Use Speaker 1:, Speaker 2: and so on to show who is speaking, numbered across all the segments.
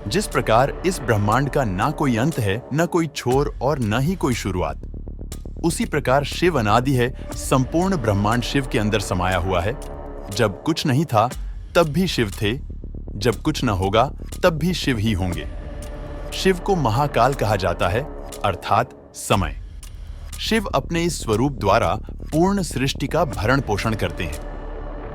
Speaker 1: जिस प्रकार इस ब्रह्मांड का ना कोई अंत है, न कोई छोर और न ही कोई शुरुआत, उसी प्रकार शिव अनादि है। संपूर्ण ब्रह्मांड शिव के अंदर समाया हुआ है। जब कुछ नहीं था तब भी शिव थे, जब कुछ न होगा तब भी शिव ही होंगे। शिव को महाकाल कहा जाता है, अर्थात समय। शिव अपने इस स्वरूप द्वारा पूर्ण सृष्टि का भरण पोषण करते हैं।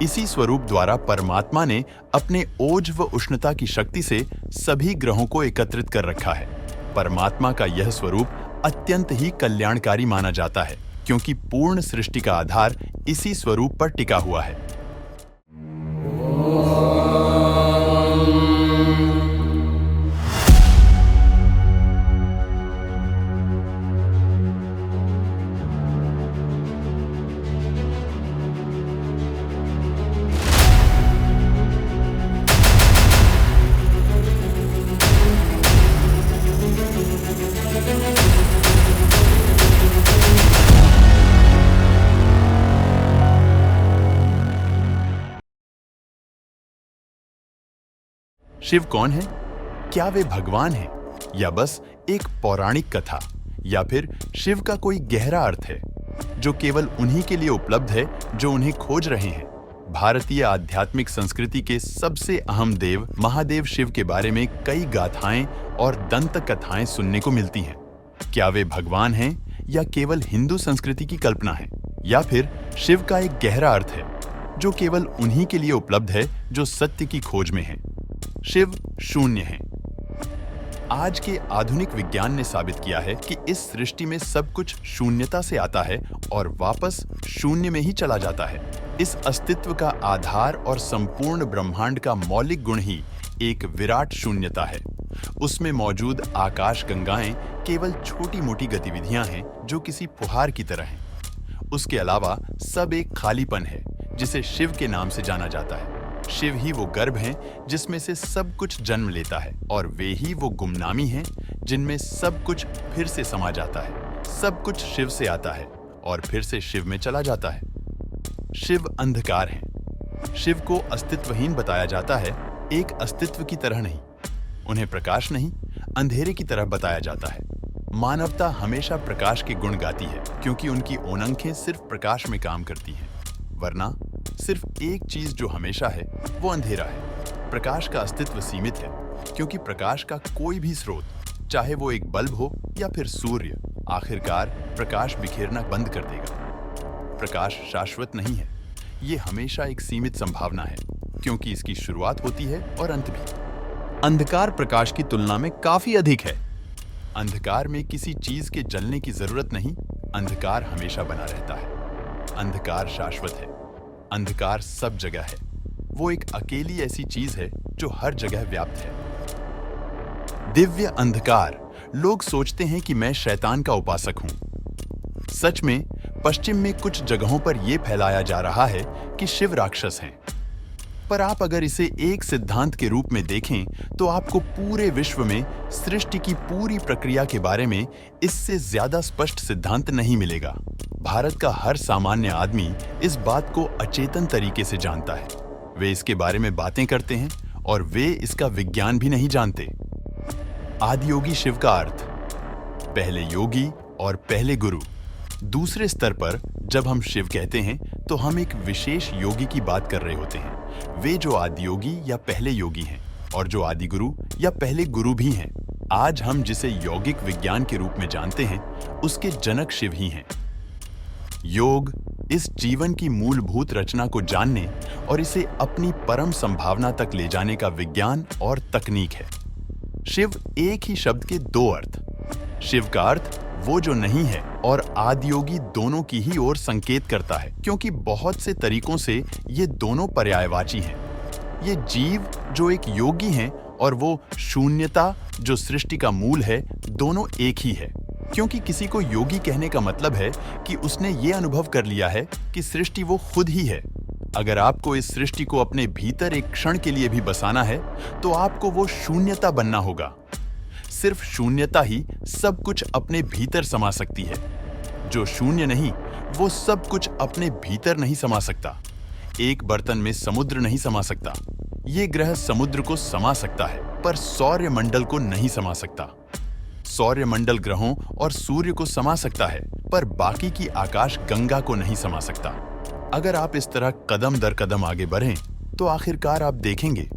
Speaker 1: इसी स्वरूप द्वारा परमात्मा ने अपने ओज व उष्णता की शक्ति से सभी ग्रहों को एकत्रित कर रखा है। परमात्मा का यह स्वरूप अत्यंत ही कल्याणकारी माना जाता है, क्योंकि पूर्ण सृष्टि का आधार इसी स्वरूप पर टिका हुआ है। शिव कौन है? क्या वे भगवान हैं, या बस एक पौराणिक कथा, या फिर शिव का कोई गहरा अर्थ है जो केवल उन्हीं के लिए उपलब्ध है जो उन्हें खोज रहे हैं? भारतीय आध्यात्मिक संस्कृति के सबसे अहम देव महादेव शिव के बारे में कई गाथाएं और दंत कथाएं सुनने को मिलती हैं। क्या वे भगवान हैं या केवल हिंदू संस्कृति की कल्पना है? या फिर शिव का एक गहरा अर्थ है जो केवल उन्हीं के लिए उपलब्ध है जो सत्य की खोज में हैं? शिव शून्य है। आज के आधुनिक विज्ञान ने साबित किया है कि इस सृष्टि में सब कुछ शून्यता से आता है और वापस शून्य में ही चला जाता है। इस अस्तित्व का आधार और संपूर्ण ब्रह्मांड का मौलिक गुण ही एक विराट शून्यता है। उसमें मौजूद आकाश गंगाएं केवल छोटी मोटी गतिविधियां हैं जो किसी फुहार की तरह हैं। उसके अलावा सब एक खालीपन है जिसे शिव के नाम से जाना जाता है। शिव ही वो गर्भ हैं जिसमें से सब कुछ जन्म लेता है, और वे ही वो गुमनामी हैं जिनमें सब कुछ फिर से समा जाता है। सब कुछ शिव से आता है और फिर से शिव में चला जाता है। शिव अंधकार हैं। शिव को अस्तित्वहीन बताया जाता है, एक अस्तित्व की तरह नहीं। उन्हें प्रकाश नहीं, अंधेरे की तरह बताया जाता है। मानवता हमेशा प्रकाश के गुण गाती है, क्योंकि उनकी ओनंखें सिर्फ प्रकाश में काम करती हैं। वरना सिर्फ एक चीज जो हमेशा है वो अंधेरा है। प्रकाश का अस्तित्व सीमित है, क्योंकि प्रकाश का कोई भी स्रोत, चाहे वो एक बल्ब हो या फिर सूर्य, आखिरकार प्रकाश बिखेरना बंद कर देगा। प्रकाश शाश्वत नहीं है, ये हमेशा एक सीमित संभावना है, क्योंकि इसकी शुरुआत होती है और अंत भी। अंधकार प्रकाश की तुलना में काफी अधिक है। अंधकार में किसी चीज के जलने की जरूरत नहीं, अंधकार हमेशा बना रहता है। अंधकार शाश्वत है। अंधकार सब जगह है। वो एक अकेली ऐसी चीज है जो हर जगह व्याप्त है। दिव्य अंधकार। लोग सोचते हैं कि मैं शैतान का उपासक हूं। सच में पश्चिम में कुछ जगहों पर यह फैलाया जा रहा है कि शिव राक्षस हैं। पर आप अगर इसे एक सिद्धांत के रूप में देखें तो आपको पूरे विश्व में सृष्टि की पूरी प्रक्रिया के बारे में इससे ज्यादा स्पष्ट सिद्धांत नहीं मिलेगा। भारत का हर सामान्य आदमी इस बात को अचेतन तरीके से जानता है। वे इसके बारे में बातें करते हैं और वे इसका विज्ञान भी नहीं जानते। आदियोगी शिव का अर्थ पहले योगी और पहले गुरु। दूसरे स्तर पर जब हम शिव कहते हैं तो हम एक विशेष योगी की बात कर रहे होते हैं। वे जो आदियोगी या पहले योगी हैं और जो आदि गुरु या पहले गुरु भी हैं। आज हम जिसे यौगिक विज्ञान के रूप में जानते हैं उसके जनक शिव ही हैं। योग इस जीवन की मूलभूत रचना को जानने और इसे अपनी परम संभावना तक ले जाने का विज्ञान और तकनीक है। शिव एक ही शब्द के दो अर्थ। शिव का अर्थ वो जो नहीं है और आदियोगी दोनों की ही ओर संकेत करता है, क्योंकि बहुत से तरीकों से ये दोनों पर्यायवाची हैं। ये जीव जो एक योगी हैं और वो शून्यता जो सृष्टि का मूल है, दोनों एक ही है। क्योंकि किसी को योगी कहने का मतलब है कि उसने ये अनुभव कर लिया है कि सृष्टि वो खुद ही है। अगर आपको इस सृष्टि को अपने भीतर एक क्षण के लिए भी बसाना है तो आपको वो शून्यता बनना होगा। सिर्फ शून्यता ही सब कुछ अपने भीतर समा सकती है। जो शून्य नहीं वो सब कुछ अपने भीतर नहीं समा सकता। एक बर्तन में समुद्र नहीं समा सकता। ये ग्रह समुद्र को समा सकता है, पर सौर्यमंडल को नहीं समा सकता। सौर्यमंडल ग्रहों और सूर्य को समा सकता है, पर बाकी की आकाश गंगा को नहीं समा सकता। अगर आप इस तरह कदम दर कदम आगे बढ़ें, तो आखिरकार आप देखेंगे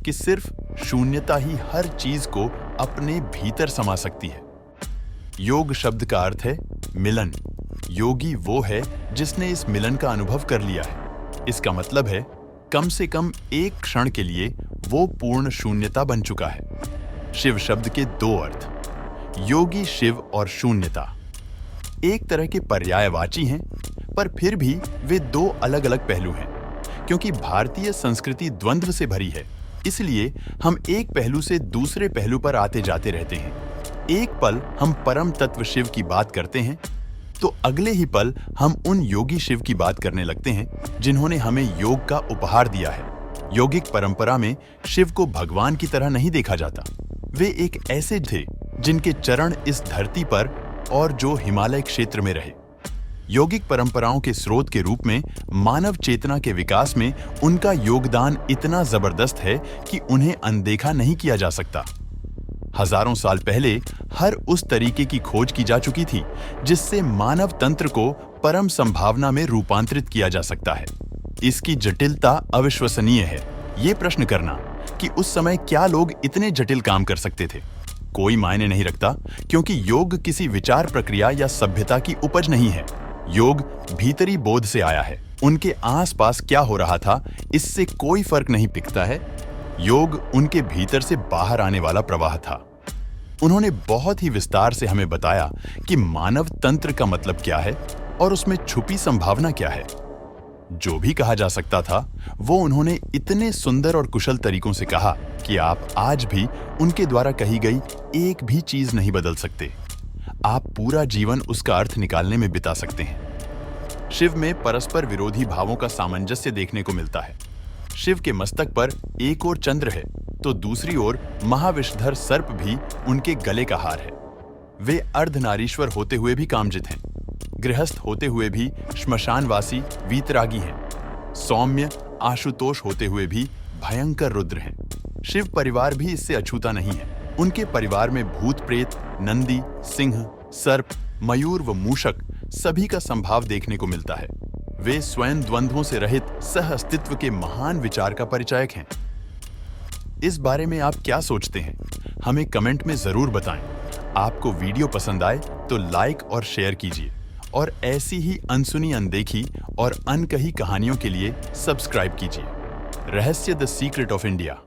Speaker 1: कि सिर्फ शून्यता ही हर चीज को अपने भीतर समा सकती है। योग शब्द का अर्थ है मिलन। योगी वो है जिसने इस मिलन का अनुभव कर लिया है। इसका मतलब है कम से कम एक क्षण के लिए वो पूर्ण शून्यता बन चुका है। शिव शब्द के दो अर्थ, योगी शिव और शून्यता, एक तरह के पर्यायवाची हैं, पर फिर भी वे दो अलग अलग पहलू हैं। क्योंकि भारतीय संस्कृति द्वंद्व से भरी है, इसलिए हम एक पहलू से दूसरे पहलू पर आते जाते रहते हैं। एक पल हम परम तत्व शिव की बात करते हैं, तो अगले ही पल हम उन योगी शिव की बात करने लगते हैं जिन्होंने हमें योग का उपहार दिया है। योगिक परंपरा में शिव को भगवान की तरह नहीं देखा जाता। वे एक ऐसे थे जिनके चरण इस धरती पर और जो हिमालय क्षेत्र में रहे। योगिक परंपराओं के स्रोत के रूप में मानव चेतना के विकास में उनका योगदान इतना जबरदस्त है कि उन्हें अनदेखा नहीं किया जा सकता। हजारों साल पहले हर उस तरीके की खोज की जा चुकी थी जिससे मानव तंत्र को परम संभावना में रूपांतरित किया जा सकता है। इसकी जटिलता अविश्वसनीय है। ये प्रश्न करना कि उस समय क्या लोग इतने जटिल काम कर सकते थे, कोई मायने नहीं रखता, क्योंकि योग किसी विचार प्रक्रिया या सभ्यता की उपज नहीं है। योग भीतरी बोध से आया है। उनके आसपास क्या हो रहा था इससे कोई फर्क नहीं पिकता है। योग उनके भीतर से बाहर आने वाला प्रवाह था। उन्होंने बहुत ही विस्तार से हमें बताया कि मानव तंत्र का मतलब क्या है और उसमें छुपी संभावना क्या है। जो भी कहा जा सकता था वो उन्होंने इतने सुंदर और कुशल तरीकों से कहा कि आप आज भी उनके द्वारा कही गई एक भी चीज नहीं बदल सकते। आप पूरा जीवन उसका अर्थ निकालने में बिता सकते हैं। शिव में परस्पर विरोधी भावों का सामंजस्य देखने को मिलता है। शिव के मस्तक पर एक ओर चंद्र है तो दूसरी ओर महाविषधर सर्प भी उनके गले का हार है। वे अर्धनारीश्वर होते हुए भी कामजित हैं, गृहस्थ होते हुए भी श्मशानवासी वीतरागी हैं, सौम्य आशुतोष होते हुए भी भयंकर रुद्र हैं। शिव परिवार भी इससे अछूता नहीं है। उनके परिवार में भूत प्रेत, नंदी, सिंह, सर्प, मयूर व मूषक सभी का संभाव देखने को मिलता है। वे स्वयं द्वंद्वों से रहित सह अस्तित्व के महान विचार का परिचायक हैं। इस बारे में आप क्या सोचते हैं? हमें कमेंट में जरूर बताएं। आपको वीडियो पसंद आए तो लाइक और शेयर कीजिए और ऐसी ही अनसुनी, अनदेखी और अनकही कहानियों के लिए सब्सक्राइब कीजिए। रहस्य द सीक्रेट ऑफ इंडिया।